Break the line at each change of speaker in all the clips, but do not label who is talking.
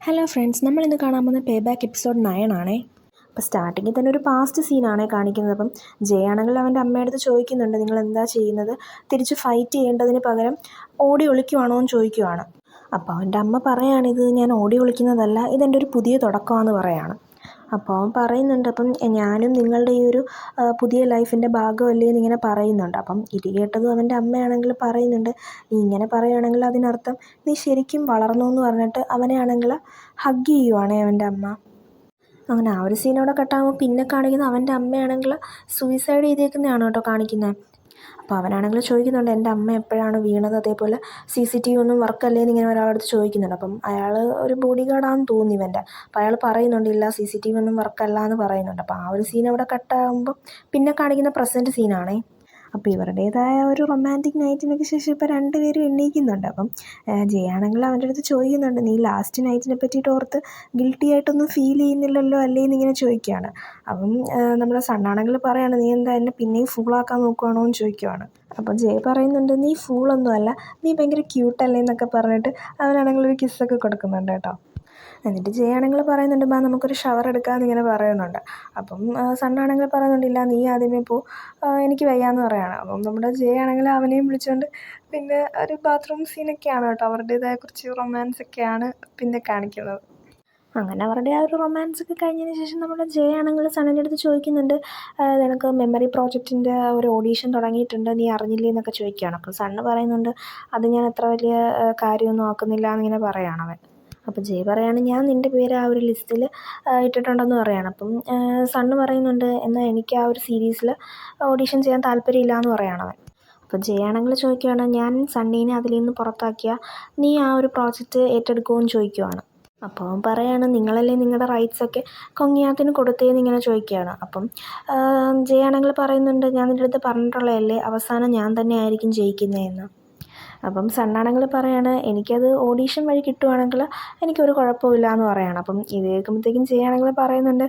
Hello friends, നമ്മളിന്ന് കാണാൻ പോകുന്ന പേ ബാക്ക് എപ്പിസോഡ് 9 ആണേ. അപ്പോൾ സ്റ്റാർട്ടിങ്ങിൽ തന്നെ ഒരു പാസ്റ്റ് സീനാണ് കാണിക്കുന്നത്. അപ്പം ജയ ആണെങ്കിൽ അവൻ്റെ അമ്മയുടെ അടുത്ത് ചോദിക്കുന്നുണ്ട്, നിങ്ങൾ എന്താ ചെയ്യുന്നത്, തിരിച്ച് ഫൈറ്റ് ചെയ്യേണ്ടതിന് പകരം ഓടി ഒളിക്കുവാണോ എന്ന് ചോദിക്കുവാണ്. അപ്പോൾ അവൻ്റെ അമ്മ പറയുകയാണിത് ഞാൻ ഓടി ഒളിക്കുന്നതല്ല, ഇതെൻ്റെ ഒരു പുതിയ തുടക്കമാണെന്ന് പറയുകയാണ്. അപ്പോൾ അവൻ പറയുന്നുണ്ട്, അപ്പം ഞാനും നിങ്ങളുടെ ഈ ഒരു പുതിയ ലൈഫിൻ്റെ ഭാഗമല്ലേ എന്നിങ്ങനെ പറയുന്നുണ്ട്. അപ്പം ഇത് കേട്ടതും അവൻ്റെ അമ്മയാണെങ്കിൽ പറയുന്നുണ്ട്, നീ ഇങ്ങനെ പറയുകയാണെങ്കിൽ അതിനർത്ഥം നീ ശരിക്കും വളർന്നു എന്ന് പറഞ്ഞിട്ട് അവനെ ആണെങ്കിൽ ഹഗ് ചെയ്യുവാണേ അവൻ്റെ അമ്മ. അങ്ങനെ ആ ഒരു സീൻ അവിടെ കട്ടാകുമ്പോൾ പിന്നെ കാണിക്കുന്നത് അവൻ്റെ അമ്മയാണെങ്കിൽ സൂയിസൈഡ് ചെയ്തേക്കുന്നതാണ് കേട്ടോ കാണിക്കുന്നത്. അപ്പോൾ അവനാണെങ്കിൽ ചോദിക്കുന്നുണ്ട്, എൻ്റെ അമ്മ എപ്പോഴാണ് വീണത്, അതേപോലെ CCTV ഒന്നും വർക്കല്ലേ എന്നിങ്ങനെ ഒരാളടുത്ത് ചോദിക്കുന്നുണ്ട്. അപ്പം അയാൾ ഒരു ബോഡി ഗാർഡാണെന്ന് തോന്നി ഇവൻ്റെ. അപ്പോൾ അയാൾ പറയുന്നുണ്ട്, ഇല്ല CCTV ഒന്നും വർക്കല്ല എന്ന് പറയുന്നുണ്ട്. അപ്പോൾ ആ ഒരു സീൻ അവിടെ കട്ടാകുമ്പോൾ പിന്നെ കാണിക്കുന്ന പ്രസൻറ്റ് സീനാണേ. അപ്പോൾ ഇവരുടേതായ ഒരു റൊമാൻറ്റിക് നൈറ്റിനൊക്കെ ശേഷം ഇപ്പോൾ രണ്ടുപേരും എണീക്കുന്നുണ്ട്. അപ്പം ജയാണെങ്കിൽ അവൻ്റെ അടുത്ത് ചോദിക്കുന്നുണ്ട്, നീ ലാസ്റ്റ് നൈറ്റിനെ പറ്റിയിട്ട് ഓർത്ത് ഗിൽറ്റി ആയിട്ടൊന്നും ഫീൽ ചെയ്യുന്നില്ലല്ലോ അല്ലേ എന്നിങ്ങനെ ചോദിക്കുകയാണ്. അപ്പം നമ്മുടെ സണ്ണാണെങ്കിൽ പറയാണ്, നീ എന്താ എന്നെ പിന്നെയും ഫൂളാക്കാൻ നോക്കുവാണോ എന്ന് ചോദിക്കുവാണ്. അപ്പം ജയ പറയുന്നുണ്ട്, നീ ഫൂളൊന്നും അല്ല, നീ ഭയങ്കര ക്യൂട്ടല്ലേ എന്നൊക്കെ പറഞ്ഞിട്ട് അവനാണെങ്കിൽ ഒരു കിസ്സൊക്കെ കൊടുക്കുന്നുണ്ട് കേട്ടോ. എന്നിട്ട് ജയാണെങ്കിൽ പറയുന്നുണ്ട്, ബാ നമുക്കൊരു ഷവർ എടുക്കാമെന്ന് ഇങ്ങനെ പറയുന്നുണ്ട്. അപ്പം സണ്ണാണെങ്കിൽ പറയുന്നുണ്ട്, ഇല്ല നീ ആദ്യമേ പോ, എനിക്ക് വയ്യാന്ന് പറയുകയാണ്. അപ്പം നമ്മുടെ ജയാണെങ്കിൽ അവനെയും വിളിച്ചുകൊണ്ട് പിന്നെ ഒരു ബാത്റൂം സീനൊക്കെയാണ് കേട്ടോ. അവരുടേതായ കുറച്ച് റൊമാൻസൊക്കെയാണ് പിന്നെ കാണിക്കുന്നത്. അങ്ങനെ അവരുടെ ആ ഒരു റൊമാൻസൊക്കെ കഴിഞ്ഞതിന് ശേഷം നമ്മുടെ ജയാണെങ്കിൽ സണ്ണിൻ്റെ അടുത്ത് ചോദിക്കുന്നുണ്ട്, നിനക്ക് മെമ്മറി പ്രോജക്റ്റിൻ്റെ ഒരു ഓഡീഷൻ തുടങ്ങിയിട്ടുണ്ട്, നീ അറിഞ്ഞില്ലേ എന്നൊക്കെ ചോദിക്കുകയാണ്. അപ്പോൾ സണ്ണ് പറയുന്നുണ്ട്, അത് ഞാൻ അത്ര വലിയ കാര്യമൊന്നും ആക്കുന്നില്ല എന്നിങ്ങനെ പറയുകയാണ് അവൻ. അപ്പോൾ ജയ് പറയാണ്, ഞാൻ നിൻ്റെ പേര് ആ ഒരു ലിസ്റ്റിൽ ഇട്ടിട്ടുണ്ടെന്ന് പറയുകയാണ്. അപ്പം സണ്ണ് പറയുന്നുണ്ട്, എന്നാൽ എനിക്ക് ആ ഒരു സീരീസിൽ ഓഡീഷൻ ചെയ്യാൻ താല്പര്യമില്ല എന്ന് പറയുകയാണ് അവൻ. അപ്പോൾ ജയ് ആണെങ്കിൽ ചോദിക്കുകയാണ്, ഞാൻ സണ്ണീനെ അതിൽ നിന്ന് പുറത്താക്കിയാൽ നീ ആ ഒരു പ്രോജക്റ്റ് ഏറ്റെടുക്കുമോ എന്ന് ചോദിക്കുവാണ്. അപ്പോൾ അവൻ പറയാണ്, നിങ്ങളല്ലേ നിങ്ങളുടെ റൈറ്റ്സൊക്കെ കൊങ്ങിയാത്തിന് കൊടുത്തേന്ന് ഇങ്ങനെ ചോദിക്കുകയാണ്. അപ്പം ജയ് ആണെങ്കിൽ പറയുന്നുണ്ട്, ഞാൻ നിൻ്റെ അടുത്ത് പറഞ്ഞിട്ടുള്ളതല്ലേ അവസാനം ഞാൻ തന്നെ ആയിരിക്കും ജയിക്കുന്നതെന്ന്. അപ്പം സണ്ണാണെങ്കിൽ പറയാണ്, എനിക്കത് ഓഡീഷൻ വഴി കിട്ടുവാണെങ്കിൽ എനിക്കൊരു കുഴപ്പമില്ല എന്ന് പറയുകയാണ്. അപ്പം ഇത് കേൾക്കുമ്പോഴത്തേക്കും ചെയ്യാണെങ്കിൽ പറയുന്നുണ്ട്,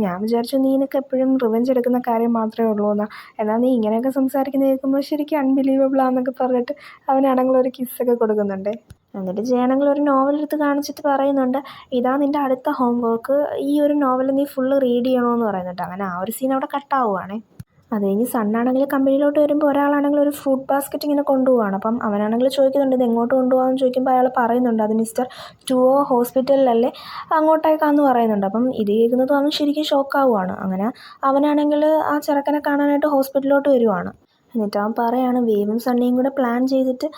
ഞാൻ വിചാരിച്ചു നീ നിനക്ക് എപ്പോഴും റിവെഞ്ച് എടുക്കുന്ന കാര്യം മാത്രമേ ഉള്ളൂ എന്ന്, എന്നാൽ നീ ഇങ്ങനെയൊക്കെ സംസാരിക്കുന്നത് കേൾക്കുമ്പോൾ ശരിക്കും അൺബിലീവബിളാന്നൊക്കെ പറഞ്ഞിട്ട് അവനാണെങ്കിൽ ഒരു കിസ്സൊക്കെ കൊടുക്കുന്നുണ്ട്. എന്നിട്ട് ജയാണെങ്കിൽ ഒരു നോവൽ എടുത്ത് കാണിച്ചിട്ട് പറയുന്നുണ്ട്, ഇതാ നിൻ്റെ അടുത്ത ഹോംവർക്ക്, ഈ ഒരു നോവൽ നീ ഫുള്ള് റീഡ് ചെയ്യണമെന്ന് പറയുന്നുണ്ട്. അങ്ങനെ ആ ഒരു സീൻ അവിടെ കട്ടാവുകയാണേ. അത് കഴിഞ്ഞ് സണ്ണാണെങ്കിൽ കമ്പനിയിലോട്ട് വരുമ്പോൾ ഒരാളാണെങ്കിൽ ഒരു ഫ്രൂട്ട് ബാസ്ക്കറ്റ് ഇങ്ങനെ കൊണ്ടുപോവാണ്. അപ്പം അവനാണെങ്കിൽ ചോദിക്കുന്നുണ്ട്, ഇത് എങ്ങോട്ട് കൊണ്ടുപോകാമെന്ന് ചോദിക്കുമ്പോൾ അയാൾ പറയുന്നുണ്ട്, അത് മിസ്റ്റർ ടുവോ ഹോസ്പിറ്റലിലല്ലേ, അങ്ങോട്ടേക്കാന്ന് പറയുന്നുണ്ട്. അപ്പം ഇത് കേൾക്കുന്നത് അവൻ ശരിക്കും ഷോക്കാവുകയാണ്. അങ്ങനെ അവനാണെങ്കിൽ ആ ചെറുക്കനെ കാണാനായിട്ട് ഹോസ്പിറ്റലിലോട്ട് വരുവാണ്. എന്നിട്ട് അവൻ പറയാണ്, വേവും സണ്ണിയും കൂടെ പ്ലാൻ ചെയ്തിട്ട്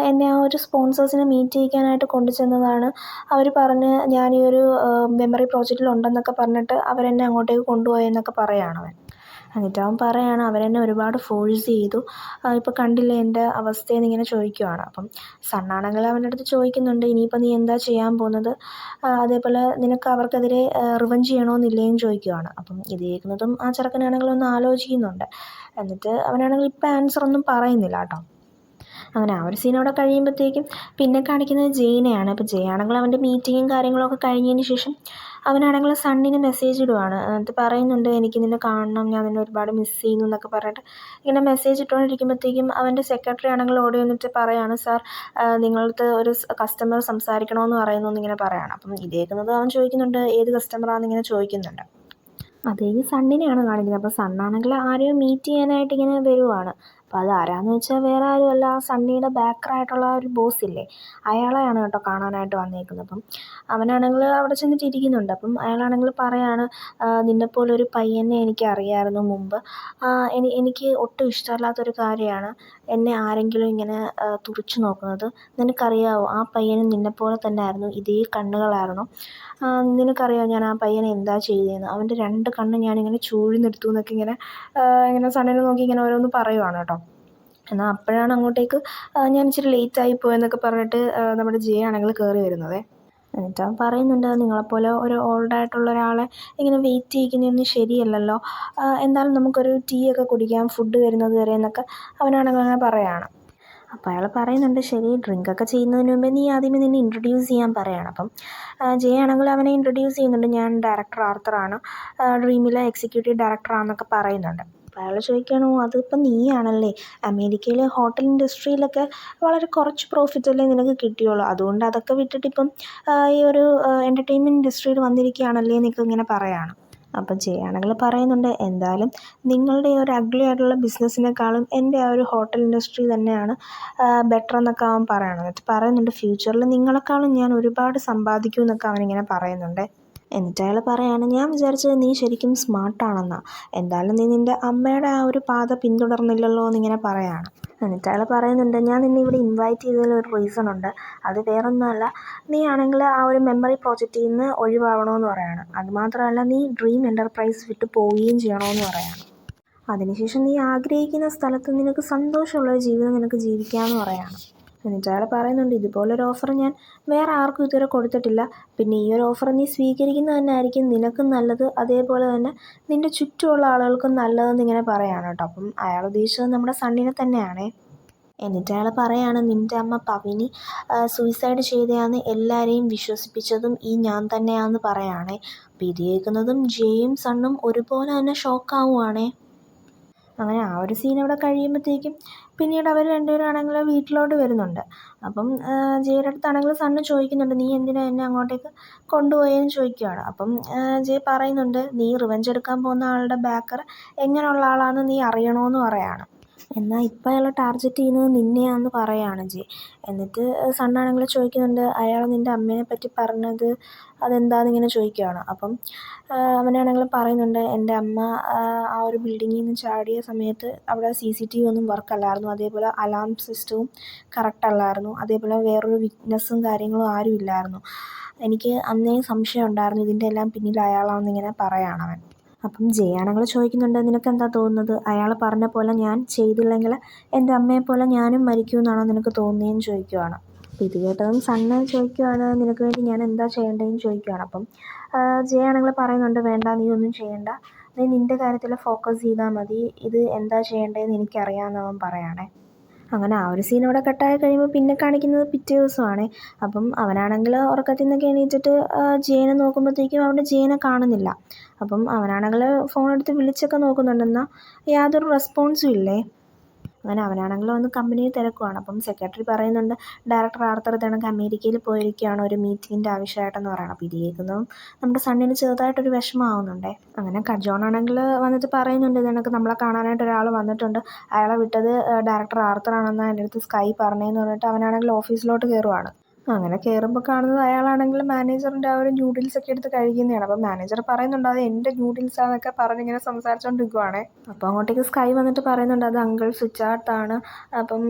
എന്നെ ആ ഒരു സ്പോൺസേഴ്സിനെ മീറ്റ് ചെയ്യിക്കാനായിട്ട് കൊണ്ടുചെന്നതാണ്. അവർ പറഞ്ഞ് ഞാൻ ഈ ഒരു മെമ്മറി പ്രോജക്റ്റിലുണ്ടെന്നൊക്കെ പറഞ്ഞിട്ട് അവരെന്നെ അങ്ങോട്ടേക്ക് കൊണ്ടുപോയെന്നൊക്കെ പറയുകയാണ് അവൻ. എന്നിട്ട് അവൻ പറയുകയാണ്, അവരെന്നെ ഒരുപാട് ഫോഴ്സ് ചെയ്തു, ഇപ്പോൾ കണ്ടില്ലേ എൻ്റെ അവസ്ഥയെന്ന് ഇങ്ങനെ ചോദിക്കുവാണ്. അപ്പം സണ്ണാണെങ്കിൽ അവൻ്റെ അടുത്ത് ചോദിക്കുന്നുണ്ട്, ഇനിയിപ്പോൾ നീ എന്താ ചെയ്യാൻ പോകുന്നത്, അതേപോലെ നിനക്ക് അവർക്കെതിരെ റിവെഞ്ച് ചെയ്യണമെന്നില്ലേന്ന് ചോദിക്കുവാണ്. അപ്പം ഇത് കേൾക്കുന്നതും ആ ചെറുക്കനാണെങ്കിൽ ഒന്ന് ആലോചിക്കുന്നുണ്ട്. എന്നിട്ട് അവനാണെങ്കിൽ ഇപ്പം ആൻസറൊന്നും പറയുന്നില്ല കേട്ടോ. അങ്ങനെ ആ ഒരു സീൻ അവിടെ കഴിയുമ്പോഴത്തേക്കും പിന്നെ കാണിക്കുന്നത് ജെയിനെയാണ്. അപ്പോൾ ജയ് ആണെങ്കിൽ അവൻ്റെ മീറ്റിങ്ങും കാര്യങ്ങളൊക്കെ കഴിഞ്ഞതിന് ശേഷം അവനാണെങ്കിൽ സണ്ണിന് മെസ്സേജ് ഇടുവാണ്. എന്നിട്ട് പറയുന്നുണ്ട്, എനിക്ക് നിന്നെ കാണണം, ഞാൻ നിന്നെ ഒരുപാട് മിസ് ചെയ്യുന്നു എന്നൊക്കെ പറഞ്ഞിട്ട് ഇങ്ങനെ മെസ്സേജ് ഇട്ടുകൊണ്ടിരിക്കുമ്പോഴത്തേക്കും അവൻ്റെ സെക്രട്ടറി ആണെങ്കിൽ ഓടി വന്നിട്ട് പറയാണ്, സാർ നിങ്ങളടുത്ത് ഒരു കസ്റ്റമർ സംസാരിക്കണമെന്ന് പറയുന്നു എന്നിങ്ങനെ പറയാണ്. അപ്പം ഇത് കേൾക്കുന്നത് അവൻ ചോദിക്കുന്നുണ്ട്, ഏത് കസ്റ്റമറാണെന്നിങ്ങനെ ചോദിക്കുന്നുണ്ട്. അത് കഴിഞ്ഞ് സണ്ണിനെയാണ് കാണിക്കുന്നത്. അപ്പോൾ സണ്ണാണെങ്കിൽ ആരെയോ മീറ്റ് ചെയ്യാനായിട്ട് ഇങ്ങനെ വരുവാണ്. അപ്പോൾ അത് ആരാന്ന് വെച്ചാൽ വേറെ ആരുമല്ല, ആ സണ്ണിയുടെ ബാക്കറായിട്ടുള്ള ആ ഒരു ബോസില്ലേ, അയാളെയാണ് കേട്ടോ കാണാനായിട്ട് വന്നേക്കുന്നത്. അപ്പം അവനാണെങ്കിൽ അവിടെ ചെന്നിട്ട് ഇരിക്കുന്നുണ്ട്. അപ്പം അയാളാണെങ്കിൽ പറയാണ്, നിന്നെപ്പോലൊരു പയ്യനെ എനിക്ക് അറിയാമായിരുന്നു മുമ്പ്, എനിക്ക് ഒട്ടും ഇഷ്ടമല്ലാത്തൊരു കാര്യമാണ് എന്നെ ആരെങ്കിലും ഇങ്ങനെ തുറിച്ചു നോക്കുന്നത്. നിനക്കറിയാമോ, ആ പയ്യനും നിന്നെപ്പോലെ തന്നെ ആയിരുന്നു, ഇതേ കണ്ണുകളായിരുന്നു. നിനക്കറിയാമോ ഞാൻ ആ പയ്യനെ എന്താ ചെയ്തതെന്ന്, അവൻ്റെ 2 കണ്ണ് ഞാനിങ്ങനെ ചൂഴ്ന്നെടുത്തു എന്നൊക്കെ ഇങ്ങനെ സണ്ണിനെ നോക്കി ഇങ്ങനെ ഓരോന്ന് പറയുവാണ് കേട്ടോ. എന്നാൽ അപ്പോഴാണ് അങ്ങോട്ടേക്ക് ഞാൻ ഇച്ചിരി ലേറ്റായി പോയെന്നൊക്കെ പറഞ്ഞിട്ട് നമ്മുടെ ജയ ആണെങ്കിൽ കയറി വരുന്നത്. എന്നിട്ട് അവൻ പറയുന്നുണ്ട്, നിങ്ങളെപ്പോലെ ഒരു ഓൾഡായിട്ടുള്ള ഒരാളെ ഇങ്ങനെ വെയിറ്റ് ചെയ്യിക്കുന്നതൊന്നും ശരിയല്ലല്ലോ, എന്തായാലും നമുക്കൊരു ടീ ഒക്കെ കുടിക്കാം ഫുഡ് വരുന്നത് വരെ എന്നൊക്കെ അവനാണെങ്കിൽ അങ്ങനെ പറയുകയാണ്. അപ്പോൾ അയാൾ പറയുന്നുണ്ട്, ശരി ഡ്രിങ്കൊക്കെ ചെയ്യുന്നതിന് മുമ്പേ നീ ആദ്യമേ നിന്നെ ഇൻട്രൊഡ്യൂസ് ചെയ്യാൻ പറയുകയാണ്. അപ്പം ജയ ആണെങ്കിൽ അവനെ ഇൻട്രൊഡ്യൂസ് ചെയ്യുന്നുണ്ട്, ഞാൻ ഡയറക്ടർ ആർത്തറാണ്, ഡ്രീമിലെ എക്സിക്യൂട്ടീവ് ഡയറക്ടറാണെന്നൊക്കെ പറയുന്നുണ്ട്. അപ്പോൾ അയാൾ ചോദിക്കുകയാണ്, അതിപ്പോൾ നീയാണല്ലേ, അമേരിക്കയിൽ ഹോട്ടൽ ഇൻഡസ്ട്രിയിലൊക്കെ വളരെ കുറച്ച് പ്രോഫിറ്റല്ലേ നിനക്ക് കിട്ടിയുള്ളൂ, അതുകൊണ്ട് അതൊക്കെ വിട്ടിട്ട് ഇപ്പം ഈ ഒരു എൻ്റർടൈൻമെൻറ്റ് ഇൻഡസ്ട്രിയിൽ വന്നിരിക്കുകയാണല്ലേ എന്നൊക്കെ ഇങ്ങനെ പറയുകയാണ്. അപ്പം ചെയ്യുകയാണെങ്കിൽ പറയുന്നുണ്ട്, എന്തായാലും നിങ്ങളുടെ ഈ ഒരു അഗ്ലി ആയിട്ടുള്ള ബിസിനസ്സിനേക്കാളും എൻ്റെ ആ ഒരു ഹോട്ടൽ ഇൻഡസ്ട്രി തന്നെയാണ് ബെറ്റർ എന്നൊക്കെ അവൻ പറയണം. എന്നിട്ട് പറയുന്നുണ്ട്, ഫ്യൂച്ചറിൽ നിങ്ങളെക്കാളും ഞാൻ ഒരുപാട് സമ്പാദിക്കും എന്നൊക്കെ അവനിങ്ങനെ പറയുന്നുണ്ട്. എന്നിട്ട് അയാൾ പറയാണ്, ഞാൻ വിചാരിച്ചത് നീ ശരിക്കും സ്മാർട്ടാണെന്നാണ്, എന്തായാലും നീ നിൻ്റെ അമ്മയുടെ ആ ഒരു പാത പിന്തുടർന്നില്ലല്ലോ എന്നിങ്ങനെ പറയാണ്. എന്നിട്ട് അയാൾ പറയുന്നുണ്ട്, ഞാൻ നിന്നെ ഇവിടെ ഇൻവൈറ്റ് ചെയ്തതിൽ ഒരു റീസൺ ഉണ്ട്, അത് വേറൊന്നുമല്ല, നീ ആണെങ്കിൽ ആ ഒരു മെമ്മറി പ്രോജക്റ്റിൽ നിന്ന് ഒഴിവാകണമെന്ന് പറയാണ്. അതുമാത്രമല്ല, നീ ഡ്രീം എൻ്റർപ്രൈസ് വിട്ട് പോവുകയും ചെയ്യണമെന്ന് പറയാണ്. അതിനുശേഷം നീ ആഗ്രഹിക്കുന്ന സ്ഥലത്ത് നിനക്ക് സന്തോഷമുള്ളൊരു ജീവിതം നിനക്ക് ജീവിക്കാമെന്ന് പറയാണ്. എന്നിട്ട് അയാൾ പറയുന്നുണ്ട്, ഇതുപോലൊരു ഓഫർ ഞാൻ വേറെ ആർക്കും ഇതുവരെ കൊടുത്തിട്ടില്ല, പിന്നെ ഈ ഒരു ഓഫർ നീ സ്വീകരിക്കുന്നത് തന്നെ ആയിരിക്കും നിനക്കും നല്ലത്, അതേപോലെ തന്നെ നിൻ്റെ ചുറ്റുമുള്ള ആളുകൾക്കും നല്ലതെന്ന് ഇങ്ങനെ പറയാണ് കേട്ടോ. അപ്പം അയാൾ ഉദ്ദേശിച്ചത് നമ്മുടെ സണ്ണിനെ തന്നെയാണേ. എന്നിട്ട് അയാൾ പറയാണ്, നിൻ്റെ അമ്മ പവിനി സൂയിസൈഡ് ചെയ്തതാന്ന് എല്ലാവരെയും വിശ്വസിപ്പിച്ചതും ഈ ഞാൻ തന്നെയാണെന്ന് പറയുകയാണേ. അപ്പോൾ ഇത് കേൾക്കുന്നതും ജെയും സണ്ണും ഒരുപോലെ തന്നെ ഷോക്കാവുകയാണേ. അങ്ങനെ ആ ഒരു സീൻ അവിടെ കഴിയുമ്പോഴത്തേക്കും പിന്നീട് അവർ രണ്ടുപേരും ആണെങ്കിൽ വീട്ടിലോട്ട് വരുന്നുണ്ട്. അപ്പം ജെയുടെ അടുത്താണെങ്കിൽ സണ്ണ് ചോദിക്കുന്നുണ്ട്, നീ എന്തിനാണ് എന്നെ അങ്ങോട്ടേക്ക് കൊണ്ടുപോയെന്ന് ചോദിക്കുകയാണ്. അപ്പം ജെ പറയുന്നുണ്ട്, നീ റിവെഞ്ച് എടുക്കാൻ പോകുന്ന ആളുടെ ബാക്കർ എങ്ങനെയുള്ള ആളാണെന്ന് നീ അറിയണമെന്ന് പറയാണ്. എന്നാൽ ഇപ്പം അയാൾ ടാർഗറ്റ് ചെയ്യുന്നത് നിന്നെയാണെന്ന് പറയുകയാണ് ജെ. എന്നിട്ട് സണ്ണാണെങ്കിൽ ചോദിക്കുന്നുണ്ട്, അയാൾ നിൻ്റെ അമ്മേനെ പറ്റി പറഞ്ഞത് അതെന്താണെന്നിങ്ങനെ ചോദിക്കുകയാണ്. അപ്പം അവനാണെങ്കിൽ പറയുന്നുണ്ട്, എൻ്റെ അമ്മ ആ ഒരു ബിൽഡിങ്ങിൽ നിന്ന് ചാടിയ സമയത്ത് അവിടെ CCTV ഒന്നും വർക്കല്ലായിരുന്നു, അതേപോലെ അലാം സിസ്റ്റവും കറക്റ്റ് അല്ലായിരുന്നു, അതേപോലെ വേറൊരു വിറ്റ്നസ്സും കാര്യങ്ങളും ആരും ഇല്ലായിരുന്നു, എനിക്ക് അന്നേ സംശയം ഉണ്ടായിരുന്നു ഇതിൻ്റെ എല്ലാം പിന്നിൽ അയാളാണെന്നിങ്ങനെ പറയുകയാണ് അവൻ. അപ്പം ജയാണെങ്കിൽ ചോദിക്കുന്നുണ്ട്, നിനക്കെന്താ തോന്നുന്നത്, അയാൾ പറഞ്ഞ പോലെ ഞാൻ ചെയ്തില്ലെങ്കിൽ എൻ്റെ അമ്മയെപ്പോലെ ഞാനും മരിക്കുമെന്നാണോ നിനക്ക് തോന്നിയെന്ന് ചോദിക്കുകയാണ്. അപ്പോൾ ഇത് കേട്ടതും സണ്ണ് ചോദിക്കുകയാണ്, നിനക്ക് വേണ്ടി ഞാൻ എന്താ ചെയ്യേണ്ടതെന്ന് ചോദിക്കുകയാണ്. അപ്പം ജയാണെങ്കിൽ പറയുന്നുണ്ട്, വേണ്ട, നീ ഒന്നും ചെയ്യണ്ട, നീ നിൻ്റെ കാര്യത്തിൽ ഫോക്കസ് ചെയ്താൽ മതി, ഇത് എന്താ ചെയ്യേണ്ടതെന്ന് എനിക്കറിയാമെന്ന് അവൻ പറയുകയാണേ. അങ്ങനെ ആ ഒരു സീൻ അവിടെ കട്ടായി കഴിയുമ്പോൾ പിന്നെ കാണിക്കുന്നത് പിറ്റേ ദിവസമാണ്. അപ്പം അവനാണെങ്കിൽ ഉറക്കത്തിൽ നിന്നൊക്കെ എണീറ്റിട്ട് ജയനെ നോക്കുമ്പോഴത്തേക്കും അവിടെ ജയനെ കാണുന്നില്ല. അപ്പം അവനാണെങ്കിൽ ഫോൺ എടുത്ത് വിളിച്ചൊക്കെ നോക്കുന്നുണ്ട്, എന്നാൽ യാതൊരു റെസ്പോൺസും ഇല്ലേ. അങ്ങനെ അവനാണെങ്കിൽ വന്ന് കമ്പനിയിൽ തിരക്കുവാണ്. അപ്പം സെക്രട്ടറി പറയുന്നുണ്ട്, ഡയറക്ടർ ആർത്തർ ഇതേണക്ക് അമേരിക്കയിൽ പോയിരിക്കുകയാണ് ഒരു മീറ്റിങ്ങിൻ്റെ ആവശ്യമായിട്ടെന്ന് പറയണം. അപ്പോൾ ഇത് കേൾക്കുന്നതും നമ്മുടെ സണ്ണിന് ചെറുതായിട്ടൊരു വിഷമമാവുന്നുണ്ടേ. അങ്ങനെ കജോണാണെങ്കിൽ വന്നിട്ട് പറയുന്നുണ്ട്, ഇതേണക്ക് നമ്മളെ കാണാനായിട്ട് ഒരാൾ വന്നിട്ടുണ്ട്, അയാളെ വിട്ടത് ഡയറക്ടർ ആർത്തർ ആണെന്നാണ് എൻ്റെ അടുത്ത് സ്കൈ പറഞ്ഞതെന്ന് പറഞ്ഞിട്ട് അവനാണെങ്കിൽ ഓഫീസിലോട്ട് കയറുവാണ്. അങ്ങനെ കയറുമ്പോൾ കാണുന്നത് അയാളാണെങ്കിൽ മാനേജറിൻ്റെ ആ ഒരു ന്യൂഡിൽസൊക്കെ എടുത്ത് കഴിക്കുന്നതാണ്. അപ്പം മാനേജർ പറയുന്നുണ്ട്, അത് എൻ്റെ ന്യൂഡിൽസാന്നൊക്കെ പറഞ്ഞിങ്ങനെ സംസാരിച്ചുകൊണ്ടിരിക്കുവാണേ. അപ്പോൾ അങ്ങോട്ടേക്ക് സ്കൈ വന്നിട്ട് പറയുന്നുണ്ട്, അത് അങ്കിൾ സുജാർത്താണ്, അപ്പം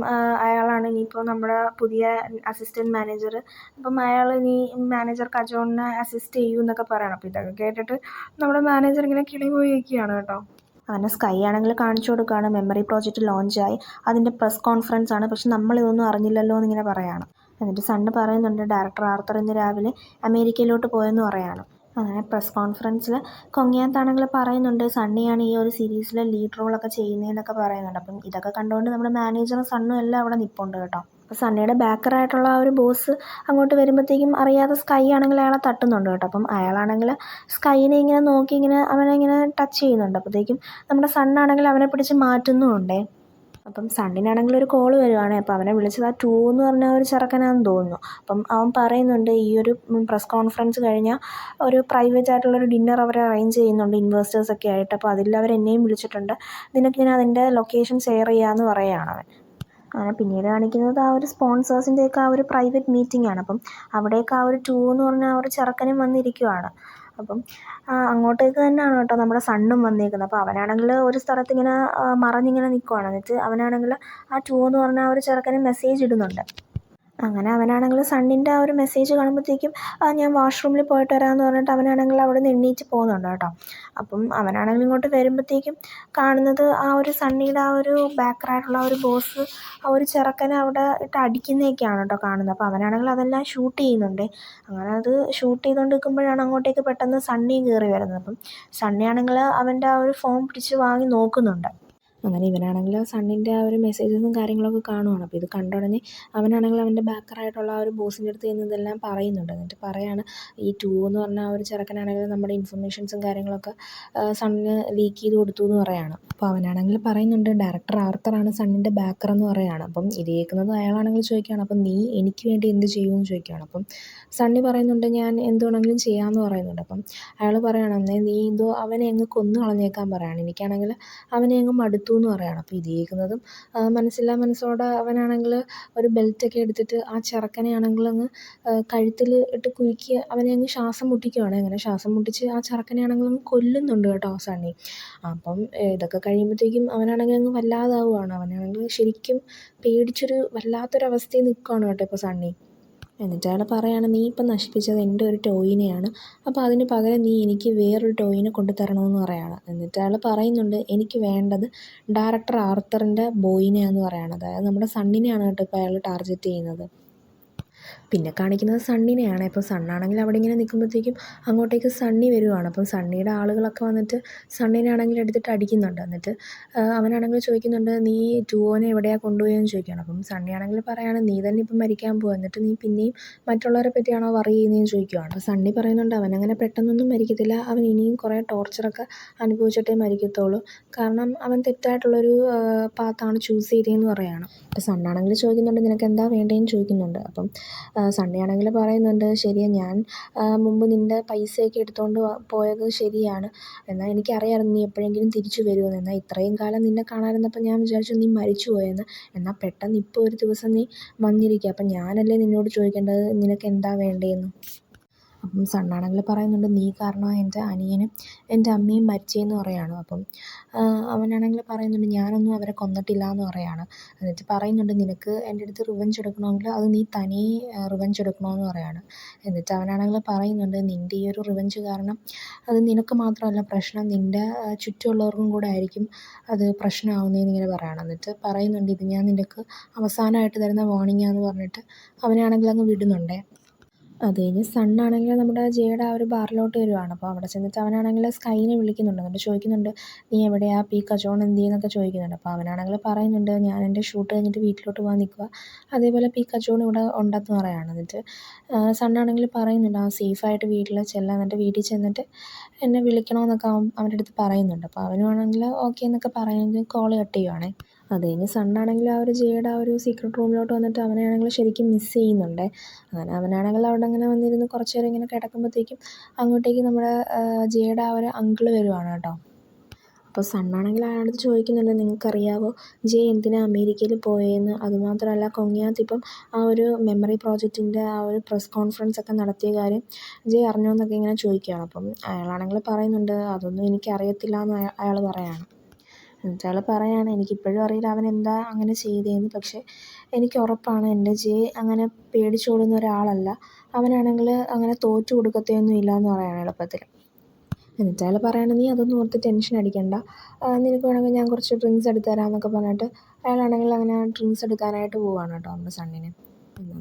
അയാളാണ് ഇനിയിപ്പോൾ നമ്മുടെ പുതിയ അസിസ്റ്റൻറ്റ് മാനേജർ, അപ്പം അയാൾ ഇനി മാനേജർ കജോണിനെ അസിസ്റ്റ് ചെയ്യും എന്നൊക്കെ പറയണം. അപ്പോൾ ഇതൊക്കെ കേട്ടിട്ട് നമ്മുടെ മാനേജർ ഇങ്ങനെ കിളി പോയി ഇരിക്കുകയാണ് കേട്ടോ. അങ്ങനെ സ്കൈ ആണെങ്കിൽ കാണിച്ചു കൊടുക്കുകയാണ്, മെമ്മറി പ്രോജക്റ്റ് ലോഞ്ചായി, അതിൻ്റെ പ്രസ് കോൺഫറൻസ് ആണ്, പക്ഷെ നമ്മളിതൊന്നും അറിഞ്ഞില്ലല്ലോ എന്നിങ്ങനെ പറയുകയാണ്. എന്നിട്ട് സണ്ണ് പറയുന്നുണ്ട്, ഡയറക്ടർ ആർത്തർ ഇന്ന് രാവിലെ അമേരിക്കയിലോട്ട് പോയെന്ന് പറയാണ്. അങ്ങനെ പ്രസ് കോൺഫറൻസിൽ കൊങ്ങിയാത്താണെങ്കിൽ പറയുന്നുണ്ട്, സണ്ണിയാണ് ഈ ഒരു സീരീസിലെ ലീഡ് റോളൊക്കെ ചെയ്യുന്നതെന്നൊക്കെ പറയുന്നുണ്ട്. അപ്പം ഇതൊക്കെ കണ്ടുകൊണ്ട് നമ്മുടെ മാനേജറും സണ്ണും എല്ലാം അവിടെ നിൽപ്പുണ്ട് കേട്ടോ. അപ്പോൾ സണ്ണിയുടെ ബാക്കറായിട്ടുള്ള ആ ഒരു ബോസ് അങ്ങോട്ട് വരുമ്പോഴത്തേക്കും അറിയാതെ സ്കൈ ആണെങ്കിൽ അയാളെ തട്ടുന്നുണ്ട് കേട്ടോ. അപ്പം അയാളാണെങ്കിൽ സ്കൈനെ ഇങ്ങനെ നോക്കി ഇങ്ങനെ അവനെ ഇങ്ങനെ ടച്ച് ചെയ്യുന്നുണ്ട്. അപ്പോഴത്തേക്കും നമ്മുടെ സണ്ണാണെങ്കിൽ അവനെ പിടിച്ച് മാറ്റുന്നുമുണ്ടേ. അപ്പം സണ്ണിനാണെങ്കിൽ ഒരു കോൾ വരുവാണ്. അപ്പോൾ അവനെ വിളിച്ചത് ആ 2 എന്ന് പറഞ്ഞ ഒരു ചെറുക്കനാണെന്ന് തോന്നുന്നു. അപ്പം അവൻ പറയുന്നുണ്ട്, ഈ ഒരു പ്രസ് കോൺഫറൻസ് കഴിഞ്ഞാൽ ഒരു പ്രൈവറ്റ് ആയിട്ടുള്ളൊരു ഡിന്നർ അവർ അറേഞ്ച് ചെയ്യുന്നുണ്ട് ഇൻവെസ്റ്റേഴ്സൊക്കെ ആയിട്ട്, അപ്പോൾ അതിൽ അവർ എന്നെയും വിളിച്ചിട്ടുണ്ട്, നിനക്ക് ഞാൻ അതിൻ്റെ ലൊക്കേഷൻ ഷെയർ ചെയ്യാമെന്ന് പറയുകയാണ് അവൻ. അങ്ങനെ പിന്നീട് കാണിക്കുന്നത് ആ ഒരു സ്പോൺസേഴ്സിൻ്റെയൊക്കെ ആ ഒരു പ്രൈവറ്റ് മീറ്റിംഗ് ആണ്. അപ്പം അവിടേക്ക് ആ ഒരു 2 എന്ന് പറഞ്ഞ ആ ഒരു ചെറുക്കനും വന്നിരിക്കുവാണ്. അപ്പം അങ്ങോട്ടേക്ക് തന്നെയാണ് കേട്ടോ നമ്മുടെ സണ്ണും വന്നേക്കുന്നത്. അപ്പോൾ അവനാണെങ്കിൽ ഒരു സ്ഥലത്ത് ഇങ്ങനെ മറഞ്ഞിങ്ങനെ നിൽക്കുവാണ്. എന്നിട്ട് അവനാണെങ്കിൽ ആ 2 എന്ന് പറഞ്ഞ ആ ഒരു ചെറുക്കന് മെസ്സേജ് ഇടുന്നുണ്ട്. അങ്ങനെ അവനാണെങ്കിൽ സണ്ണിൻ്റെ ആ ഒരു മെസ്സേജ് കാണുമ്പോഴത്തേക്കും ഞാൻ വാഷ്റൂമിൽ പോയിട്ട് വരാമെന്ന് പറഞ്ഞിട്ട് അവനാണെങ്കിൽ അവിടെ നിന്ന് എണീറ്റ് പോകുന്നുണ്ട് കേട്ടോ. അപ്പം അവനാണെങ്കിൽ ഇങ്ങോട്ട് വരുമ്പോഴത്തേക്കും കാണുന്നത് ആ ഒരു സണ്ണിയുടെ ആ ഒരു ബാക്കറായിട്ടുള്ള ആ ഒരു ബോസ് ആ ഒരു ചെറുക്കനെ അവിടെ ഇട്ട് അടിക്കുന്നതൊക്കെയാണ് കേട്ടോ കാണുന്നത്. അപ്പോൾ അവനാണെങ്കിൽ അതെല്ലാം ഷൂട്ട് ചെയ്യുന്നുണ്ട്. അങ്ങനെ അത് ഷൂട്ട് ചെയ്തുകൊണ്ട് നിൽക്കുമ്പോഴാണ് അങ്ങോട്ടേക്ക് പെട്ടെന്ന് സണ്ണി കയറി വരുന്നത്. അപ്പം സണ്ണിയാണെങ്കിൽ അവൻ്റെ ആ ഒരു ഫോൺ പിടിച്ച് വാങ്ങി നോക്കുന്നുണ്ട്. അങ്ങനെ ഇവനാണെങ്കിൽ സണ്ണിൻ്റെ ആ ഒരു മെസ്സേജസും കാര്യങ്ങളൊക്കെ കാണുവാണ്. അപ്പോൾ ഇത് കണ്ട ഉടനെ അവനാണെങ്കിൽ അവൻ്റെ ബാക്കറായിട്ടുള്ള ആ ഒരു ബോസിൻ്റെ അടുത്ത് ചെന്ന് ഇതെല്ലാം പറയുന്നുണ്ട്. എന്നിട്ട് പറയാണ് ഈ 2 എന്ന് പറഞ്ഞ ആ ഒരു ചെറുക്കനാണെങ്കിൽ നമ്മുടെ ഇൻഫർമേഷൻസും കാര്യങ്ങളൊക്കെ സണ്ണിന് ലീക്ക് ചെയ്ത് കൊടുത്തു എന്ന് പറയാണ്. അപ്പോൾ അവനാണെങ്കിൽ പറയുന്നുണ്ട് ഡയറക്ടർ ആർത്തറാണ് സണ്ണിൻ്റെ ബാക്കർ എന്ന് പറയാണ്. അപ്പം ഇത് കേൾക്കുന്നത് അയാളാണെങ്കിൽ ചോദിക്കുകയാണ് അപ്പം നീ എനിക്ക് വേണ്ടി എന്ത് ചെയ്യുമെന്ന് ചോദിക്കുകയാണ്. അപ്പം സണ്ണി പറയുന്നുണ്ട് ഞാൻ എന്ത് വേണമെങ്കിലും ചെയ്യാമെന്ന് പറയുന്നുണ്ട്. അപ്പം അയാൾ പറയുകയാണ് എന്നേ നീ എന്തോ അവനെ അങ്ങ് കൊന്നു കളഞ്ഞേക്കാൻ പറയാണ്. എനിക്കാണെങ്കിൽ അവനെ അങ്ങ് മടുത്തു എന്ന് പറയാണ്. അപ്പോൾ ഇത് കേൾക്കുന്നതും മനസ്സില്ലാ മനസ്സോടെ അവനാണെങ്കിൽ ഒരു ബെൽറ്റൊക്കെ എടുത്തിട്ട് ആ ചെറുക്കനെ ആണെങ്കിൽ അങ്ങ് കഴുത്തിൽ ഇട്ട് കുലുക്കി അവനെ അങ്ങ് ശ്വാസം മുട്ടിക്കുകയാണ്. അങ്ങനെ ശ്വാസം മുട്ടിച്ച് ആ ചെറുക്കനെ ആണെങ്കിൽ അങ്ങ് കൊല്ലുന്നുണ്ട് കേട്ടോ സണ്ണി. അപ്പം ഇതൊക്കെ കഴിയുമ്പോഴത്തേക്കും അവനാണെങ്കിൽ അങ്ങ് വല്ലാതാവുകയാണ്. അവനാണെങ്കിൽ ശരിക്കും പേടിച്ചൊരു വല്ലാത്തൊരവസ്ഥയിൽ നിൽക്കുകയാണ് കേട്ടോ ഇപ്പോൾ സണ്ണി. എന്നിട്ട് അയാൾ പറയുകയാണ് നീ ഇപ്പം നശിപ്പിച്ചത് എൻ്റെ ഒരു ടോയിനെയാണ്, അപ്പോൾ അതിന് പകരം നീ എനിക്ക് വേറൊരു ടോയിനെ കൊണ്ടു തരണമെന്ന് പറയുകയാണ്. എന്നിട്ട് അയാൾ പറയുന്നുണ്ട് എനിക്ക് വേണ്ടത് ഡയറക്ടർ ആർത്തറിൻ്റെ ബോയിനെയാണെന്ന് പറയുകയാണ്. അതായത് നമ്മുടെ സണ്ണിനെയാണ് കേട്ടോ ഇപ്പോൾ അയാൾ ടാർഗറ്റ് ചെയ്യുന്നത്. പിന്നെ കാണിക്കുന്നത് സണ്ണിനെയാണ്. ഇപ്പോൾ സണ്ണാണെങ്കിൽ അവിടെ ഇങ്ങനെ നിൽക്കുമ്പോഴത്തേക്കും അങ്ങോട്ടേക്ക് സണ്ണി വരുവാണ്. അപ്പം സണ്ണിയുടെ ആളുകളൊക്കെ വന്നിട്ട് സണ്ണിനെ ആണെങ്കിൽ എടുത്തിട്ട് അടിക്കുന്നുണ്ട്. എന്നിട്ട് അവനാണെങ്കിൽ ചോദിക്കുന്നുണ്ട് നീ 2ഓനെ എവിടെയാണ് കൊണ്ടുപോയെന്ന് ചോദിക്കുകയാണ്. അപ്പം സണ്ണിയാണെങ്കിൽ പറയാണ് നീ തന്നെ ഇപ്പം മരിക്കാൻ പോകുക, എന്നിട്ട് നീ പിന്നെയും മറ്റുള്ളവരെ പറ്റിയാണോ വറി ചെയ്യുന്നതെന്ന് ചോദിക്കുകയാണ്. അപ്പോൾ സണ്ണി പറയുന്നുണ്ട് അവനങ്ങനെ പെട്ടെന്നൊന്നും മരിക്കത്തില്ല, അവൻ ഇനിയും കുറേ ടോർച്ചറൊക്കെ അനുഭവിച്ചിട്ടേ മരിക്കത്തുള്ളൂ, കാരണം അവൻ തെറ്റായിട്ടുള്ളൊരു പാത്താണ് ചൂസ് ചെയ്തതെന്ന് പറയുകയാണ്. അപ്പോൾ സണ്ണാണെങ്കിൽ ചോദിക്കുന്നുണ്ട് നിനക്ക് എന്താ വേണ്ടതെന്ന് ചോദിക്കുന്നുണ്ട്. അപ്പം സണ്ണിയാണെങ്കിൽ പറയുന്നുണ്ട് ശരിയാ ഞാൻ മുമ്പ് നിൻ്റെ പൈസയൊക്കെ എടുത്തുകൊണ്ട് പോയത് ശരിയാണ്, എന്നാൽ എനിക്കറിയാമായിരുന്നു നീ എപ്പോഴെങ്കിലും തിരിച്ചു വരുമെന്ന്. എന്നാൽ ഇത്രയും കാലം നിന്നെ കാണാതിരുന്നപ്പോൾ ഞാൻ വിചാരിച്ചു നീ മരിച്ചു പോയെന്ന്. എന്നാൽ പെട്ടെന്ന് ഇപ്പോൾ ഒരു ദിവസം നീ വന്നിരിക്കുക, അപ്പം ഞാനല്ലേ നിന്നോട് ചോദിക്കേണ്ടത് നിനക്ക് എന്താ വേണ്ടതെന്ന്. അപ്പം സണ്ണാണെങ്കിൽ പറയുന്നുണ്ട് നീ കാരണമാണ് എൻ്റെ അനിയനും എൻ്റെ അമ്മയും മരിച്ചതെന്ന് പറയുകയാണ്. അപ്പം അവനാണെങ്കിൽ പറയുന്നുണ്ട് ഞാനൊന്നും അവരെ കൊന്നിട്ടില്ല എന്ന് പറയുകയാണ്. എന്നിട്ട് പറയുന്നുണ്ട് നിനക്ക് എൻ്റെ അടുത്ത് റിവെഞ്ച് എടുക്കണമെങ്കിൽ അത് നീ തനിയെ റിവെഞ്ച് എടുക്കണമെന്ന് പറയുകയാണ്. എന്നിട്ട് അവനാണെങ്കിൽ പറയുന്നുണ്ട് നിൻ്റെ ഈ ഒരു റിവെഞ്ച് കാരണം അത് നിനക്ക് മാത്രമല്ല പ്രശ്നം, നിൻ്റെ ചുറ്റുമുള്ളവർക്കും കൂടെ ആയിരിക്കും അത് പ്രശ്നമാവുന്നതെന്ന് ഇങ്ങനെ പറയുകയാണ്. എന്നിട്ട് പറയുന്നുണ്ട് ഇത് ഞാൻ നിനക്ക് അവസാനമായിട്ട് തരുന്ന വാർണിംഗാന്ന് പറഞ്ഞിട്ട് അവനാണെങ്കിൽ അങ്ങ് വിടുന്നുണ്ടേ. അത് കഴിഞ്ഞ് സണ്ണാണെങ്കിൽ നമ്മുടെ ജയയുടെ ആ ഒരു ബാറിലോട്ട് വരുവാണ്. അപ്പോൾ അവിടെ ചെന്നിട്ട് അവനാണെങ്കിൽ സ്കൈനെ വിളിക്കുന്നുണ്ട്. എന്നിട്ട് ചോദിക്കുന്നുണ്ട് നീ എവിടെയാ പീക്കച്ചോൺ എന്ത് ചെയ്യുന്നൊക്കെ ചോദിക്കുന്നുണ്ട്. അപ്പോൾ അവനാണെങ്കിൽ പറയുന്നുണ്ട് ഞാൻ എൻ്റെ ഷൂട്ട് കഴിഞ്ഞിട്ട് വീട്ടിലോട്ട് പോകാൻ നിൽക്കുക, അതേപോലെ പീക്കച്ചോൺ ഇവിടെ ഉണ്ടെന്ന് പറയുകയാണ്. എന്നിട്ട് സണ്ണാണെങ്കിൽ പറയുന്നുണ്ട് ആ സേഫായിട്ട് വീട്ടിൽ ചെല്ലാം, എന്നിട്ട് വീട്ടിൽ ചെന്നിട്ട് എന്നെ വിളിക്കണമെന്നൊക്കെ അവൻ്റെ അടുത്ത് പറയുന്നുണ്ട്. അപ്പോൾ അവനുമാണെങ്കിൽ ഓക്കെ എന്നൊക്കെ പറയുന്നത് കോൾ കട്ട് ചെയ്യുവാണേ. അത് കഴിഞ്ഞ് സണ്ണാണെങ്കിൽ ആ ഒരു ജയയുടെ ആ ഒരു സീക്രട്ട് റൂമിലോട്ട് വന്നിട്ട് അവനെയാണെങ്കിൽ ശരിക്കും മിസ് ചെയ്യുന്നുണ്ട്. അങ്ങനെ അവനാണെങ്കിൽ അവിടെ അങ്ങനെ വന്നിരുന്ന് കുറച്ച് നേരം ഇങ്ങനെ കിടക്കുമ്പോഴത്തേക്കും അങ്ങോട്ടേക്ക് നമ്മുടെ ജയയുടെ ആ ഒരു അങ്കിള് വരുവാണ് കേട്ടോ. അപ്പോൾ സണ്ണാണെങ്കിൽ അയാളടുത്ത് ചോദിക്കുന്നുണ്ട് നിങ്ങൾക്കറിയാവോ ജയ് എന്തിനാണ് അമേരിക്കയിൽ പോയതെന്ന്, അതുമാത്രമല്ല കൊങ്ങിയാത്ത് ആ ഒരു മെമ്മറി പ്രോജക്റ്റിൻ്റെ ആ ഒരു പ്രസ് കോൺഫറൻസ് ഒക്കെ നടത്തിയ കാര്യം ജയ് അറിഞ്ഞോ എന്നൊക്കെ ഇങ്ങനെ ചോദിക്കുകയാണ്. അപ്പം അയാളാണെങ്കിൽ പറയുന്നുണ്ട് അതൊന്നും എനിക്കറിയത്തില്ല എന്ന് അയാൾ പറയാണ്. എന്നിട്ട് അയാൾ പറയാണ് എനിക്കിപ്പോഴും അറിയില്ല അവൻ എന്താ അങ്ങനെ ചെയ്തതെന്ന്, പക്ഷേ എനിക്ക് ഉറപ്പാണ് എൻ്റെ ജയ് അങ്ങനെ പേടിച്ചോടുന്ന ഒരാളല്ല, അവനാണെങ്കിൽ അങ്ങനെ തോറ്റു കൊടുക്കത്തൊന്നും ഇല്ല എന്ന് പറയാണ് എളുപ്പത്തിൽ. എന്നിട്ട് അയാൾ പറയാണ് നീ അതൊന്നും ഓർത്ത് ടെൻഷൻ അടിക്കണ്ട, നിനക്ക് വേണമെങ്കിൽ ഞാൻ കുറച്ച് ഡ്രിങ്ക്സ് എടുത്ത് തരാമെന്നൊക്കെ പറഞ്ഞിട്ട് അയാളാണെങ്കിൽ അങ്ങനെ ഡ്രിങ്ക്സ് എടുക്കാനായിട്ട് പോവുകയാണ് കേട്ടോ നമ്മുടെ സണ്ണിനെ.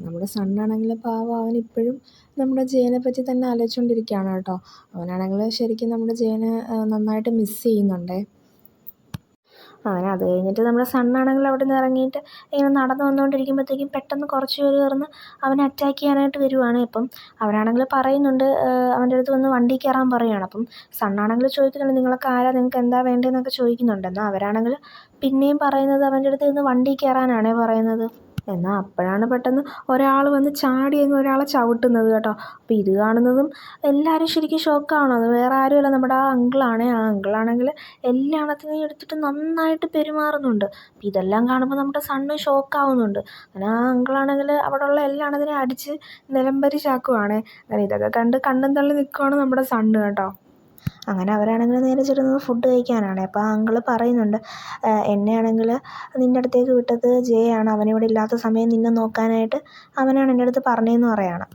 നമ്മുടെ സണ്ണാണെങ്കിൽ പാവം അവനിപ്പോഴും നമ്മുടെ ജയനെ പറ്റി തന്നെ ആലോചിച്ചുകൊണ്ടിരിക്കുകയാണ് കേട്ടോ. അവനാണെങ്കിൽ ശരിക്കും നമ്മുടെ ജയനെ നന്നായിട്ട് മിസ് ചെയ്യുന്നുണ്ടേ. അങ്ങനെ അത് കഴിഞ്ഞിട്ട് നമ്മുടെ സണ്ണാണെങ്കിൽ അവിടെ നിന്ന് ഇറങ്ങിയിട്ട് ഇങ്ങനെ നടന്നു വന്നുകൊണ്ടിരിക്കുമ്പോഴത്തേക്കും പെട്ടെന്ന് കുറച്ച് പേര് ചേർന്ന് അവനെ അറ്റാക്ക് ചെയ്യാനായിട്ട് വരുവാണ്. ഇപ്പം അവനാണെങ്കിൽ പറയുന്നുണ്ട് അവൻ്റെ അടുത്ത് വന്ന് വണ്ടിയിൽ കയറാൻ പറയുകയാണ്. അപ്പം സണ്ണാണെങ്കിൽ ചോദിക്കുന്നുണ്ട് നിങ്ങളൊക്കെ ആരാ, നിങ്ങൾക്ക് എന്താ വേണ്ടതെന്നൊക്കെ ചോദിക്കുന്നുണ്ട്. എന്നാൽ അവരാണെങ്കിൽ പിന്നെയും പറയുന്നത് അവൻ്റെ അടുത്ത് നിന്ന് വണ്ടിയിൽ കയറാനാണേ പറയുന്നത്. എന്നാൽ അപ്പോഴാണ് പെട്ടെന്ന് ഒരാൾ വന്ന് ചാടി അങ്ങ് ഒരാളെ ചവിട്ടുന്നത് കേട്ടോ. അപ്പോൾ ഇത് കാണുന്നതും എല്ലാവരും ശരിക്കും ഷോക്കാവണം. അത് വേറെ ആരുമല്ല നമ്മുടെ ആ അങ്കിളാണേ. ആ അങ്കിളാണെങ്കിൽ എല്ലാത്തിനെയും എടുത്തിട്ട് നന്നായിട്ട് പെരുമാറുന്നുണ്ട്. അപ്പോൾ ഇതെല്ലാം കാണുമ്പോൾ നമ്മുടെ സണ്ണ് ഷോക്കാവുന്നുണ്ട്. അങ്ങനെ ആ അങ്കിളാണെങ്കിൽ അവിടെയുള്ള എല്ലാത്തിനെയും അടിച്ച് നിലംപരിശാക്കുവാണേ. അങ്ങനെ ഇതൊക്കെ കണ്ട് കണ്ണും തള്ളി നിൽക്കുവാണ് നമ്മുടെ സണ്ണ് കേട്ടോ. അങ്ങനെ അവരാണെങ്കിൽ നേരെ ചെല്ലുന്നത് ഫുഡ് കഴിക്കാനാണ്. അപ്പോൾ ആ അങ്കിള് പറയുന്നുണ്ട് എന്നെയാണെങ്കിൽ നിൻ്റെ അടുത്തേക്ക് വിട്ടത് ജയാണ്, അവനിവിടെ ഇല്ലാത്ത സമയം നിന്നെ നോക്കാനായിട്ട് അവനാണ് എൻ്റെ അടുത്ത് പറഞ്ഞതെന്ന് പറയുകയാണ്.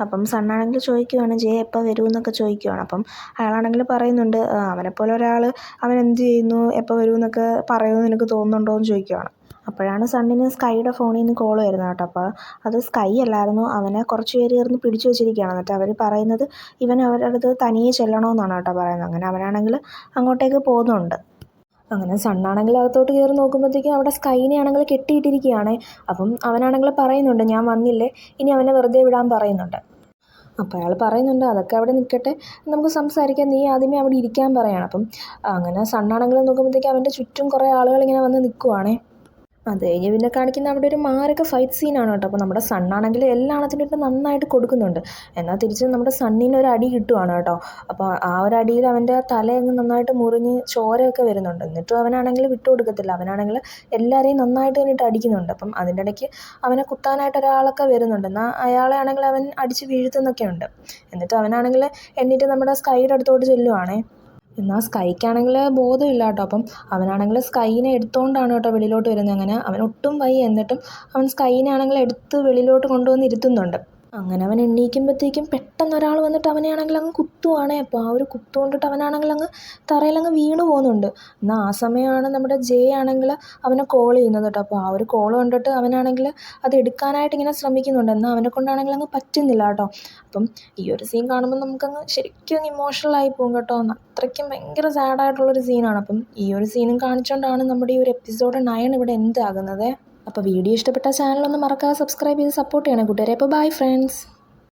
അപ്പം സണ്ണാണെങ്കിൽ ചോദിക്കുവാണ് ജയ എപ്പോൾ വരുമെന്നൊക്കെ ചോദിക്കുവാണ്. അപ്പം അയാളാണെങ്കിൽ പറയുന്നുണ്ട് അവനെപ്പോലെ ഒരാൾ അവൻ എന്ത് ചെയ്യുന്നു എപ്പോൾ വരുമെന്നൊക്കെ പറയുമെന്ന് നിനക്ക് തോന്നുന്നുണ്ടോ എന്ന് ചോദിക്കുവാണ്. അപ്പോഴാണ് സണ്ണിന് സ്കൈയുടെ ഫോണിൽ നിന്ന് കോൾ വരുന്നത് കേട്ടോ. അപ്പോൾ അത് സ്കൈ അല്ലായിരുന്നു, അവനെ കുറച്ച് പേര് ചേർന്ന് പിടിച്ചു വെച്ചിരിക്കുകയാണ്. എന്നിട്ട് അവർ പറയുന്നത് ഇവൻ അവരുടെ അടുത്ത് തനിയെ ചെല്ലണമെന്നാണ് കേട്ടോ പറയുന്നത്. അങ്ങനെ അവനാണെങ്കിൽ അങ്ങോട്ടേക്ക് പോകുന്നുണ്ട്. അങ്ങനെ സണ്ണാണെങ്കിൽ അകത്തോട്ട് കയറി നോക്കുമ്പോഴത്തേക്കും അവിടെ സ്കൈനെ ആണെങ്കിൽ കെട്ടിയിട്ടിരിക്കുകയാണ്. അപ്പം അവനാണെങ്കിൽ പറയുന്നുണ്ട്, ഞാൻ വന്നില്ലേ, ഇനി അവനെ വെറുതെ വിടാൻ പറയുന്നുണ്ട്. അപ്പോൾ അയാൾ പറയുന്നുണ്ട്, അതൊക്കെ അവിടെ നിൽക്കട്ടെ, നമുക്ക് സംസാരിക്കാം, നീ ആദ്യമേ അവിടെ ഇരിക്കാൻ പറയാണ്. അപ്പം അങ്ങനെ സണ്ണാണെങ്കിൽ നോക്കുമ്പോഴത്തേക്കും അവൻ്റെ ചുറ്റും കുറേ ആളുകൾ ഇങ്ങനെ വന്ന് നിൽക്കുവാണേ. അത് കഴിഞ്ഞ് പിന്നെ കാണിക്കുന്ന അവിടെ ഒരു മാരക ഫൈറ്റ് സീനാണ് കേട്ടോ. അപ്പോൾ നമ്മുടെ സണ്ണാണെങ്കിൽ എല്ലാത്തിനും ഇട്ട് നന്നായിട്ട് കൊടുക്കുന്നുണ്ട്. എന്നാൽ തിരിച്ച് നമ്മുടെ സണ്ണിന് ഒരു അടി കിട്ടുവാണ് കേട്ടോ. അപ്പോൾ ആ ഒരു അടിയിൽ അവൻ്റെ തലയങ്ങ് നന്നായിട്ട് മുറിഞ്ഞ് ചോരയൊക്കെ വരുന്നുണ്ട്. എന്നിട്ടും അവനാണെങ്കിൽ വിട്ടുകൊടുക്കത്തില്ല. അവനാണെങ്കിൽ എല്ലാവരെയും നന്നായിട്ട് തന്നിട്ട് അടിക്കുന്നുണ്ട്. അപ്പം അതിൻ്റെ ഇടയ്ക്ക് അവനെ കുത്താനായിട്ട് ഒരാളൊക്കെ വരുന്നുണ്ട്. എന്നാൽ അയാളെ ആണെങ്കിൽ അവൻ അടിച്ച് വീഴ്ത്തുന്നൊക്കെ ഉണ്ട്. എന്നിട്ട് അവനാണെങ്കിൽ എണ്ണീറ്റ് നമ്മുടെ സ്കൈയുടെ അടുത്തോട്ട് ചെല്ലുവാണേ. എന്നാൽ സ്കൈക്കാണെങ്കിൽ ബോധമില്ല കേട്ടോ. അപ്പം അവനാണെങ്കിൽ സ്കൈനെ എടുത്തുകൊണ്ടാണ് കേട്ടോ വെളിയിലോട്ട് വരുന്നത്. അങ്ങനെ അവൻ ഒട്ടും വയ്യ, എന്നിട്ടും അവൻ സ്കൈനെ ആണെങ്കിൽ എടുത്ത് വെളിയിലോട്ട് കൊണ്ടുവന്ന് ഇരുത്തുന്നുണ്ട്. അങ്ങനെ അവൻ എണീക്കുമ്പോഴത്തേക്കും പെട്ടെന്ന് ഒരാൾ വന്നിട്ട് അവനെയാണെങ്കിൽ അങ്ങ് കുത്തുവാണേ. അപ്പോൾ ആ ഒരു കുത്തു കൊണ്ടിട്ട് അവനാണെങ്കിൽ അങ്ങ് തറയിലങ്ങ് വീണ് പോകുന്നുണ്ട്. എന്നാൽ ആ സമയമാണ് നമ്മുടെ ജെ ആണെങ്കിൽ അവനെ കോൾ ചെയ്യുന്നത് കേട്ടോ. അപ്പോൾ ആ ഒരു കോൾ കണ്ടിട്ട് അവനാണെങ്കിൽ അത് എടുക്കാനായിട്ട് ഇങ്ങനെ ശ്രമിക്കുന്നുണ്ട്. എന്നാൽ അവനെ കൊണ്ടാണെങ്കിൽ അങ്ങ് പറ്റുന്നില്ല കേട്ടോ. അപ്പം ഈ ഒരു സീൻ കാണുമ്പോൾ നമുക്കങ്ങ് ശരിക്കും അങ്ങ് ഇമോഷണലായി പോകും കേട്ടോ. അത്രയ്ക്കും ഭയങ്കര സാഡായിട്ടുള്ളൊരു സീനാണ്. അപ്പം ഈ ഒരു സീനും കാണിച്ചുകൊണ്ടാണ് നമ്മുടെ ഈ ഒരു എപ്പിസോഡ് 9 ഇവിടെ എന്താകുന്നത്. അപ്പോൾ വീഡിയോ ഇഷ്ടപ്പെട്ട ചാനലൊന്ന് മറക്കാതെ സബ്സ്ക്രൈബ് ചെയ്ത് സപ്പോർട്ട് ചെയ്യണം കൂട്ടുകാരെ. അപ്പോൾ ബൈ ഫ്രണ്ട്സ്.